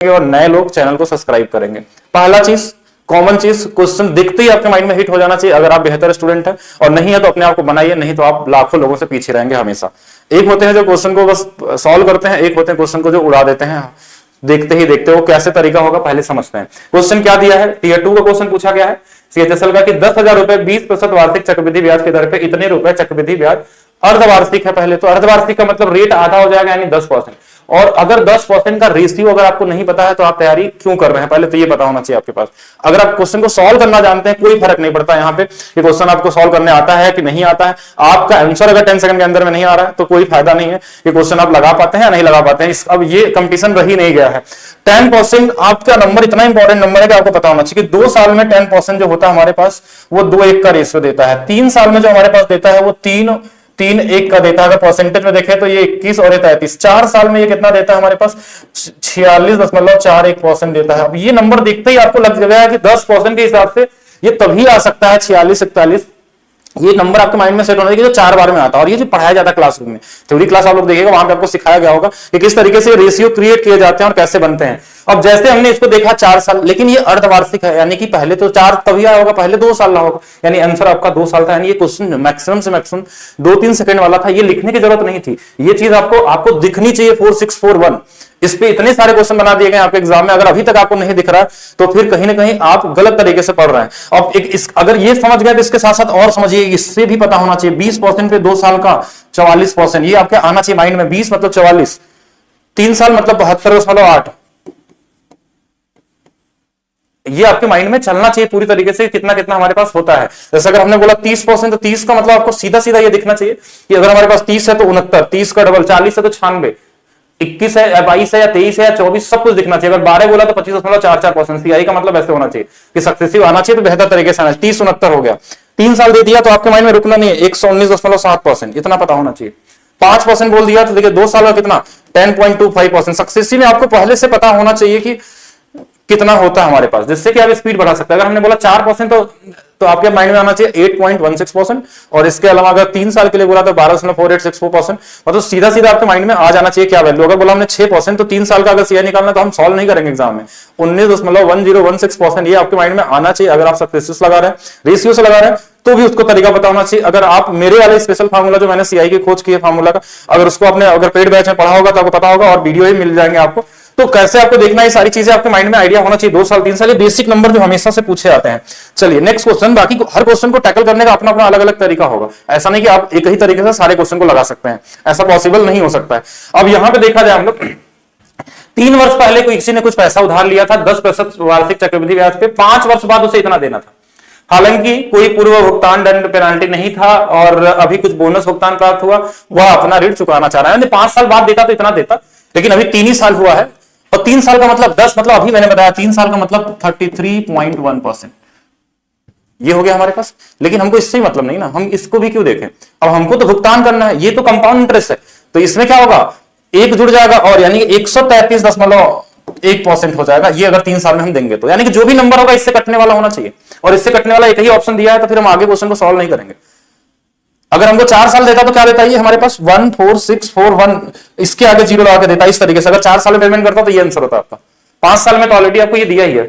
और नए लोग चैनल को सब्सक्राइब करेंगे। पहला चीज, कॉमन चीज, क्वेश्चन दिखते ही आपके माइंड में हिट हो जाना चाहिए अगर आप बेहतर स्टूडेंट हैं, और नहीं है तो अपने आप को बनाइए, नहीं तो आप लाखों लोगों से पीछे रहेंगे हमेशा। एक होते हैं जो क्वेश्चन को बस सॉल्व करते हैं, एक होते हैं क्वेश्चन को जो उड़ा देते हैं देखते ही देखते। वो कैसे तरीका होगा पहले समझते हैं। क्वेश्चन क्या दिया है, टीयर 2 का क्वेश्चन पूछा गया है सीएचएसएल का कि 10,000 रुपए 20% वार्षिक चक्रवृद्धि ब्याज के दर पे इतने रुपए चक्रवृद्धि ब्याज अर्धवार्षिक है। पहले तो अर्धवार्षिक का मतलब रेट आधा हो जाएगा यानी 10%, और अगर 10% का रेशियो अगर आपको नहीं पता है तो आप तैयारी क्यों कर रहे हैं, पहले तो ये पता होना चाहिए आपके पास। अगर आप क्वेश्चन को सॉल्व करना जानते हैं कोई फर्क नहीं पड़ता यहाँ पे कि क्वेश्चन आपको सॉल्व करने आता है कि नहीं आता है। आपका आंसर अगर 10 सेकंड के अंदर में नहीं आ रहा है तो कोई फायदा नहीं है कि क्वेश्चन आप लगा पाते हैं या नहीं लगा पाते हैं। अब ये कंपटीशन रही नहीं गया है। 10% आपका नंबर इतना इंपॉर्टेंट नंबर है कि आपको पता होना चाहिए कि 2 साल में 10% जो होता है हमारे पास वो 2:1 का रेशियो देता है। 3 साल में जो हमारे पास देता है वो 3:1 का देता है। अगर परसेंटेज में देखें तो ये 21 और 33। 4 साल में ये कितना देता है हमारे पास 46.41% देता है। अब ये नंबर देखते ही आपको लग गया है कि 10% के हिसाब से ये तभी आ सकता है 46-41। ये नंबर आपके माइंड में सेट होना चाहिए जो 4 बार में आता है। और ये जो पढ़ाया जाता है क्लासरूम में, थ्योरी क्लास आप लोग देखिएगा, वहां पे आपको सिखाया गया होगा कि किस तरीके से रेशियो क्रिएट किए जाते हैं और कैसे बनते हैं। अब जैसे हमने इसको देखा 4 साल, लेकिन ये अर्धवार्षिक है यानी कि पहले तो 4 तभी आया होगा, पहले 2 साल रहा होगा, यानी आंसर आपका 2 साल था। यानी ये क्वेश्चन मैक्सिमम से मैक्सिमम 2-3 सेकंड वाला था, ये लिखने की जरूरत नहीं थी। ये चीज आपको दिखनी चाहिए 4641। इस पे इतने सारे क्वेश्चन बना दिए गए आपके एग्जाम में, अगर अभी तक आपको नहीं दिख रहा है तो फिर कहीं ना कहीं आप गलत तरीके से पढ़ रहे हैं। अब अगर ये समझ गए तो इसके साथ साथ और समझिए, इससे भी पता होना चाहिए 20% पे 2 साल का 44%, ये आपके आना चाहिए माइंड में। 20 मतलब 44, 3 साल मतलब 72.8। ये आपके माइंड में चलना चाहिए पूरी तरीके से कितना कितना हमारे पास होता है। जैसे अगर हमने बोला 30%, तो 30 का मतलब आपको सीधा सीधा ये दिखना चाहिए कि अगर हमारे पास 30 है तो 69, 30 का डबल 40 है तो 96, 21 है या 22 है या 23 है या 24, सब कुछ दिखना चाहिए। अगर 12 बोला तो 25.44%। सीआई का मतलब ऐसे होना चाहिए कि सक्सेसिव आना चाहिए, तो बेहतर तरीके से आना चाहिए। 30-69 हो गया। 3 साल दे दिया तो आपके माइंड में रुकना नहीं है, 119.7%, इतना पता होना चाहिए। 5% बोल दिया तो देखिए 2 साल का कितना 10.25%। सक्सेसिव में आपको पहले से पता होना चाहिए कि कितना होता है हमारे पास, जिससे कि आप स्पीड बढ़ा सकते हैं। अगर हमने बोला 4% तो आपके माइंड में आना चाहिए 8.16%, और इसके अलावा अगर 3 साल के लिए बोला तो 12.4864%। मतलब सीधा सीधा आपके माइंड में आ जाना चाहिए क्या वैल्यू। अगर बोला हमने 6% तो 3 साल का अगर सीआई निकालना तो हम सॉल्व नहीं करेंगे एग्जाम में। 19.1016%, ये आपके माइंड में आना चाहिए। अगर आप सक्सेस लगा रहे हैं, रेशियो से लगा रहे हैं, तो भी उसको तरीका पता होना चाहिए। अगर आप मेरे वाले स्पेशल फार्मूला जो मैंने सीआई की खोज की है फार्मूला का, अगर उसको आपने अगर पेड बैच में पढ़ा होगा तो आपको पता होगा, और वीडियो ही मिल जाएंगे आपको। तो कैसे आपको देखना है, ये सारी चीजें आपके माइंड में आइडिया होना चाहिए। 2 साल 3 साल ये बेसिक नंबर जो हमेशा से पूछे जाते हैं। चलिए नेक्स्ट क्वेश्चन। बाकी हर क्वेश्चन को टैकल करने का अपना अपना अलग अलग तरीका होगा। ऐसा नहीं कि आप एक ही तरीके से सारे क्वेश्चन को लगा सकते हैं, ऐसा पॉसिबल नहीं हो सकता है। अब यहां पे देखा जाए हम लोग 3 वर्ष पहले किसी ने कुछ पैसा उधार लिया था 10% वार्षिक चक्रवृद्धि ब्याज पे, 5 वर्ष बाद उसे इतना देना था। हालांकि कोई पूर्व भुगतान दंड पेनाल्टी नहीं था और अभी कुछ बोनस भुगतान प्राप्त हुआ, वह अपना ऋण चुकाना चाह रहा है। 5 साल बाद देता तो इतना देता, लेकिन अभी 3 ही साल हुआ है, और 3 साल का मतलब 10, मतलब अभी मैंने बताया 3 साल का मतलब 33.1%। ये हो गया हमारे पास। लेकिन हमको इससे ही मतलब नहीं ना, हम इसको भी क्यों देखें। अब हमको तो भुगतान करना है, ये तो कंपाउंड इंटरेस्ट है, तो इसमें क्या होगा, एक जुड़ जाएगा और यानी 133.1% हो जाएगा। ये अगर 3 साल में हम देंगे तो यानी कि जो भी नंबर होगा इससे कटने वाला होना चाहिए, और इससे कटने वाला एक ही ऑप्शन दिया है, तो फिर हम आगे क्वेश्चन को सॉल्व नहीं करेंगे। अगर हमको 4 साल देता तो क्या देता है, ये हमारे पास 14641, इसके आगे 0 लगा के देता है इस तरीके से। अगर 4 साल में पेमेंट करता तो ये आंसर होता आपका। 5 साल में तो ऑलरेडी आपको ये दिया ही है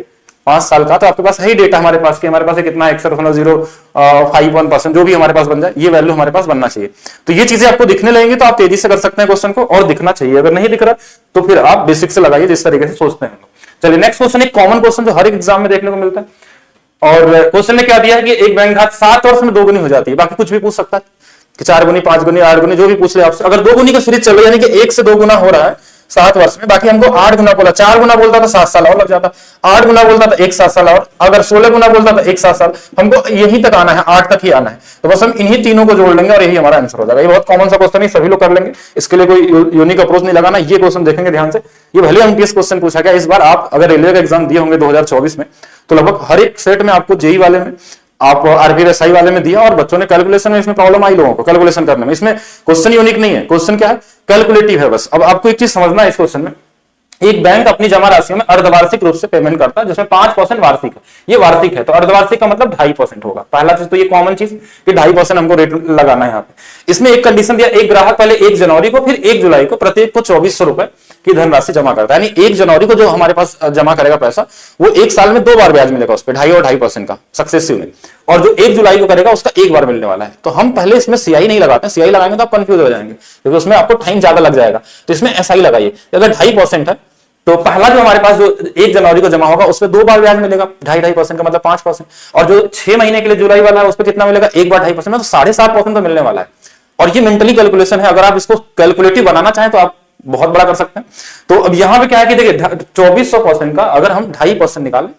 5 साल का, तो आपके पास है डेटा हमारे पास कि हमारे पास कितना 61.051%, जो भी हमारे पास बन जाए, ये वैल्यू हमारे पास बनना चाहिए। तो ये चीजें आपको दिखने लगेंगी तो आप तेजी से कर सकते हैं क्वेश्चन को, और दिखना चाहिए। अगर नहीं दिख रहा तो फिर आप बेसिक से लगाइए जिस तरीके से सोचते हैं। चलिए नेक्स्ट क्वेश्चन, एक कॉमन क्वेश्चन जो हर एक एग्जाम में देखने को मिलता है। और क्वेश्चन ने क्या दिया है कि एक बैंक खाते 7 वर्ष में 2 गुनी हो जाती है। बाकी कुछ भी पूछ सकता है कि 4 गुनी, 5 गुनी, 8 गुनी, जो भी पूछ ले आपसे। अगर 2 गुनी का सीरीज चल रही है यानी कि 1 से 2 गुना हो रहा है 7 वर्ष में। बाकी हमको 8 गुना बोला, 4 गुना बोलता तो 7 साल और लग जाता, 8 गुना बोलता तो 1 7 साल और, अगर 16 गुना बोलता तो 1 7 साल। हमको यहीं तक आना है, 8 तक ही आना है, तो बस हम इन्हीं तीनों को जोड़ लेंगे और यही हमारा आंसर हो जाएगा। ये बहुत कॉमन सा क्वेश्चन है, सभी लोग कर लेंगे, इसके लिए कोई यूनिक अप्रोच नहीं लगाना। ये क्वेश्चन देखेंगे ध्यान से, ये भले एमटीएस क्वेश्चन पूछा गया। इस बार आप अगर रेलवे का एग्जाम दिए होंगे 2024 में, तो लगभग हर एक सेट में आपको जेई वाले में, आप आरपीएसआई वाले में दिया, और बच्चों ने कैलकुलेशन में इसमें प्रॉब्लम आई लोगों को कैलकुलेशन करने में। इसमें क्वेश्चन यूनिक नहीं है, क्वेश्चन क्या है, कैलकुलेटिव है बस। अब आपको एक चीज समझना है इस क्वेश्चन में, एक बैंक अपनी जमा राशि में अर्धवार्षिक रूप से पेमेंट करता है, जिसमें 5% वार्षिक है। ये वार्षिक है तो अर्धवार्षिक का मतलब 2.5% होगा। पहला चीज तो ये कॉमन चीज कि 2.5% हमको रेट लगाना है यहाँ पे। इसमें एक कंडीशन दिया, एक ग्राहक पहले 1 जनवरी को फिर 1 जुलाई को प्रत्येक को 2400 रुपए की धनराशि जमा करता है। यानी 1 जनवरी को जो हमारे पास जमा करेगा पैसा, वो 1 साल में 2 बार ब्याज मिलेगा उस पर, 2.5 और 2.5% का सक्सेसिव में। और जो 1 जुलाई को करेगा उसका 1 बार मिलने वाला है। तो हम पहले इसमें सीआई नहीं लगाते, सीआई लगाएंगे तो आप कंफ्यूज हो जाएंगे, क्योंकि उसमें आपको टाइम ज्यादा लग जाएगा। तो इसमें एसआई लगाइए। अगर 2.5% है तो पहला जो हमारे पास जो 1 जनवरी को जमा होगा उस पर 2 बार ब्याज मिलेगा, 2.5% का मतलब 5%। और जो 6 महीने के लिए जुलाई वाला है उस पर कितना मिलेगा, 1 बार 2.5%, तो 7.5% तो मिलने वाला है। और ये मेंटली कैलकुलेशन है, अगर आप इसको कैलकुलेटिव बनाना चाहें तो आप बहुत बड़ा कर सकते हैं। तो अब यहां पे क्या है कि देखिए 2400% का अगर हम 2.5% निकालें,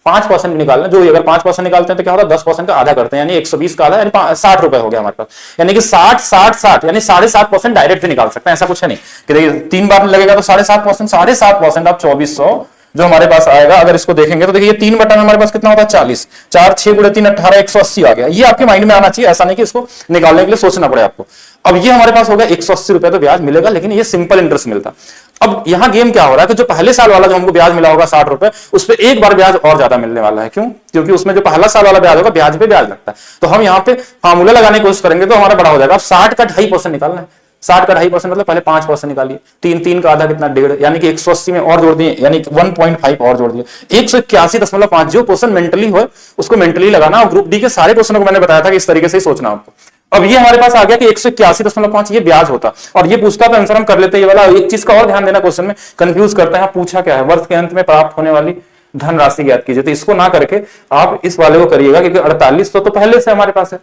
5% निकालना, जो अगर 5% निकालते हैं तो क्या होता है, 10% का आधा करते हैं, यानी 120 का आधा, यानी 60 रुपए हो गया हमारे पास। यानी कि 60 यानी 7.5% डायरेक्ट भी निकाल सकते हैं। ऐसा कुछ है नहीं कि देखिए 3 बार लगेगा तो 7.5% आप 2400 जो हमारे पास आएगा, अगर इसको देखेंगे तो देखिए ये 3 बटन हमारे पास कितना होता है, 40, 4 6 गुणे 3 18, 180 आ गया। ये आपके माइंड में आना चाहिए, ऐसा नहीं कि इसको निकालने के लिए सोचना पड़े आपको। अब ये हमारे पास होगा 180 रुपए तो ब्याज मिलेगा, लेकिन ये सिंपल इंटरेस्ट मिलता। अब यहां गेम क्या हो रहा है कि जो पहले साल वाला जो हमको ब्याज मिला होगा 60 रुपए, उस पर 1 बार ब्याज और ज्यादा मिलने वाला है। क्यों? क्योंकि उसमें जो पहला साल वाला ब्याज होगा, ब्याज पे ब्याज लगता है। तो हम यहाँ पे फार्मूला लगाने की कोशिश करेंगे तो हमारा बड़ा हो जाएगा। अब 60 का 2.5% निकालना है, 60 का 2.5% मतलब पहले 5% निकालिए, 3 का आधा कितना, 1.5, यानी कि 180 में और जोड़ दिए, यानी 1.5 और जोड़ दिए, 181.5। जो क्वेश्चन मेंटली हो उसको मेंटली लगाना। और ग्रुप डी के सारे क्वेश्चनों को मैंने बताया था कि इस तरीके से ही सोचना आपको। अब ये हमारे पास आ गया कि 181.5 ये ब्याज होता, और ये पूछता तो आंसर हम कर लेते। ये वाला एक चीज का और ध्यान देना, क्वेश्चन में कंफ्यूज करते हैं, पूछा क्या है, वर्ष के अंत में प्राप्त होने वाली धनराशि ज्ञात कीजिए। तो इसको ना करके आप इस वाले को करिएगा, क्योंकि 48 तो पहले से हमारे पास है।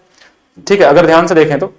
ठीक है, अगर ध्यान से देखें तो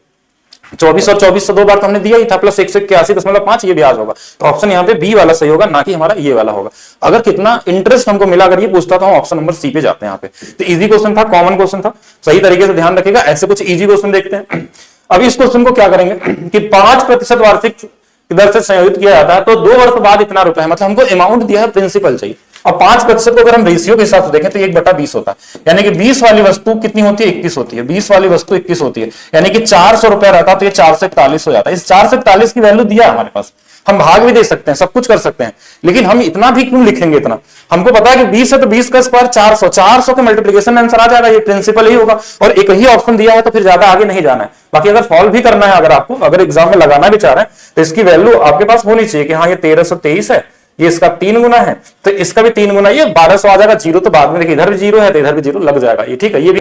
24 और 24 2 बार तो हमने दिया ही था, प्लस 181.5 ये ब्याज होगा। तो ऑप्शन यहाँ पे बी वाला सही होगा, ना कि हमारा ये वाला होगा। अगर कितना इंटरेस्ट हमको मिला अगर ये पूछता तो हम ऑप्शन नंबर सी पे जाते हैं। यहाँ पे तो इजी क्वेश्चन था, कॉमन क्वेश्चन था, सही तरीके से ध्यान रखिएगा। ऐसे कुछ इजी क्वेश्चन देखते हैं। अभी इस क्वेश्चन को क्या करेंगे कि 5% वार्षिक दर से संयोजित किया जाता है, तो 2 वर्ष बाद इतना रुपए है, मतलब हमको अमाउंट दिया है, प्रिंसिपल चाहिए। और 5% को अगर हम रेशियो के हिसाब से देखें तो 1/20 होता है, यानी कि 20 वाली वस्तु कितनी होती है, 21 होती है। 20 वाली वस्तु 21 होती है, यानी कि 400 रुपया रहता तो ये 441 हो जाता है। इस 441 की वैल्यू दिया है हमारे पास, हम भाग भी दे सकते हैं, सब कुछ कर सकते हैं, लेकिन हम इतना भी क्यों लिखेंगे इतना? हमको पता है कि 20 है तो 20 का स्क्वायर 400, 400 के मल्टीप्लीकेशन में आंसर आ जाएगा, ये प्रिंसिपल ही होगा। और एक ही ऑप्शन दिया है तो फिर ज्यादा आगे नहीं जाना है। बाकी अगर सॉल्व भी करना है, अगर आपको अगर एग्जाम में लगाना भी चाह रहे हैं तो इसकी वैल्यू आपके पास होनी चाहिए कि हाँ ये 1323 है, ये इसका 3 गुना है तो इसका भी 3 गुना, ये 1200 आ जाएगा। जीरो तो बाद में देखिए, इधर भी जीरो है तो इधर भी जीरो लग जाएगा ये, ठीक है। ये भी